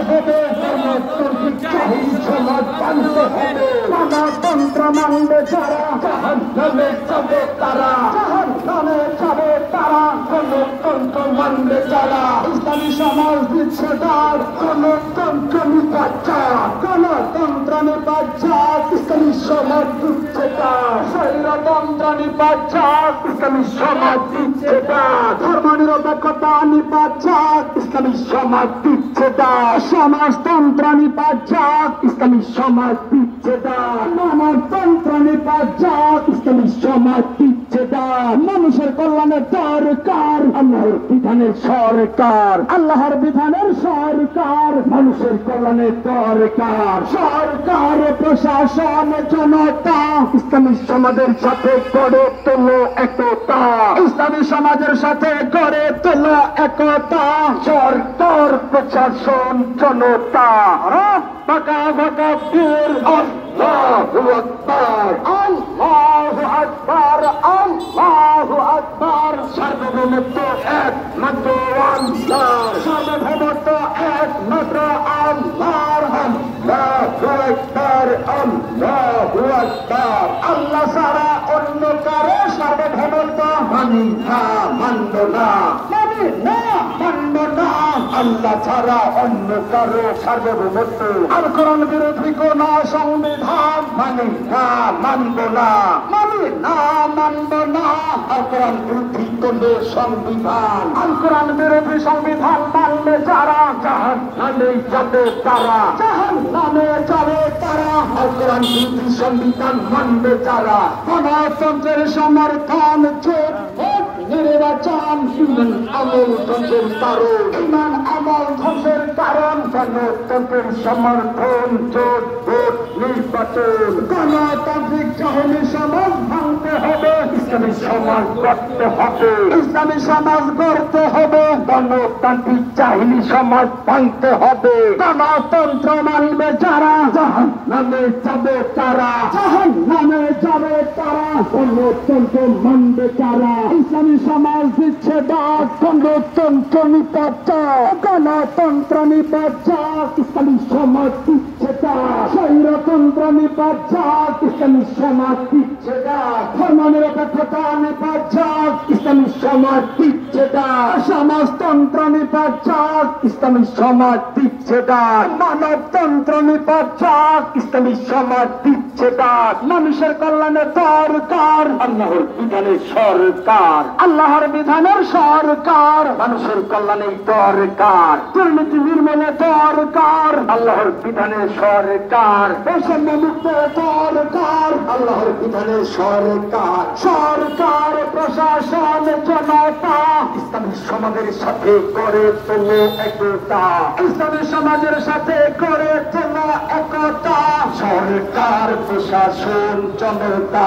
হবে সমাজ জানতে হবে গণতন্ত্র মানবে যারা জাহান্নামে যাবে তারা জাহান্নামে যাবে তারা গণতন্ত্র মানবে যারা ইসলামী সমাজ দিচ্ছে তার গণতন্ত্র নিপাচার গণতন্ত্র নিপাচার ইসলামী সমাজ দিচ্ছে তার স্বৈরতন্ত্র নিপাচার ইসলামী সমাজ দিচ্ছে তার ধর্মনিরপেক্ষতা নিপাচার ইসলামী সমাজ দিচ্ছে তার সমাজতন্ত্র নিপাচার ইসলামী সমাজ দিচ্ছে তার মানবতন্ত্র নিপাচার ইসলামী সমাজ দিচ্ছে তার মানুষের কল্যাণের দরকার আল্লাহর বিধানের সরকার আল্লাহর বিধানের সরকার মানুষের কল্যাণের দরকার সরকার প্রশাসন জনতা ইসলামী সমাজের সাথে গড়ে তোলো একতা ইসলামী সমাজের সাথে গড়ে তোলো একতা সরকার প্রশাসন জনতা পাকা পাকা বীর আল্লাহু আকবার আল্লাহু আকবার আল্লাহু আকবার সার্বভৌমত্ব একমাত্র আল্লাহর সার্বভৌমত্ব একমাত্র আল্লাহর আল্লাহু আকবার আল্লাহু আকবার আল্লাহ ছাড়া অন্য কারো সার্বভৌমত্ব মানি না মানব না মানি না মানব না আল্লাহ ছাড়া অন্য কারো সার্বভৌমত্ব আর কোরআন বিরোধী কোন সংবিধান মানি না মানব না মানি না মানব না আর কোরআন বিরোধী কোন সংবিধান আর কোরআন বিরোধী সংবিধান মানলে যারা জাহান্নামে যাবে তারা জাহান্নামে যাবে তারা আর কোরআন বিরোধী সংবিধান মানবে যারা গণতন্ত্রের সমর্থন জোট নির্বাচন ইমান আমল ধ্বংসের কারণ ইমান আমল ধ্বংসের কারণ গণতন্ত্রের সমর্থন জোট ভোট নির্বাচন গণতান্ত্রিক জাহেলি সমাজ ভাঙতে হবে ইসলামী সমাজ গড়তে হবে ইসলামী সমাজ গড়তে হবে গণতান্ত্রিক জাহেলি সমাজ ভাঙতে হবে গণতন্ত্র মানবে যারা জাহান্নামে যাবে তারা জাহান্নামে যাবে তারা গণতন্ত্র মানবে যারা ইসলামী সমাজ দিচ্ছে ডাক গণতন্ত্র নিপাচার গণতন্ত্র নিপাচার ইসলামী সমাজ দিচ্ছে ডাক স্বৈরতন্ত্র নিপাচার ইসলামী সমাজ দিচ্ছে ডাক ধর্মনিরপেক্ষতা নিপাচার ইসলামী সমাজ দিচ্ছে ডাক সমাজতন্ত্র নিপাচার ইসলামী সমাজ দিচ্ছে ডাক মানবতন্ত্র নিপাচার ইসলামী সমাজ দিচ্ছে ডাক মানুষের কল্যাণে দরকার আল্লাহর বিধানের সরকার আল্লাহর বিধানের সরকার মানুষের কল্যাণে দরকার দুর্নীতি নির্মূলে দরকার আল্লাহর বিধানের সরকার বৈষম্য মুক্ত দরকার আল্লাহর বিধানের সরকার সরকার প্রশাসন জনতা ইসলামী সমাজের সাথে করে তোলো একতা ইসলামী সমাজের সাথে করে তোলো একতা সরকার প্রশাসন জনতা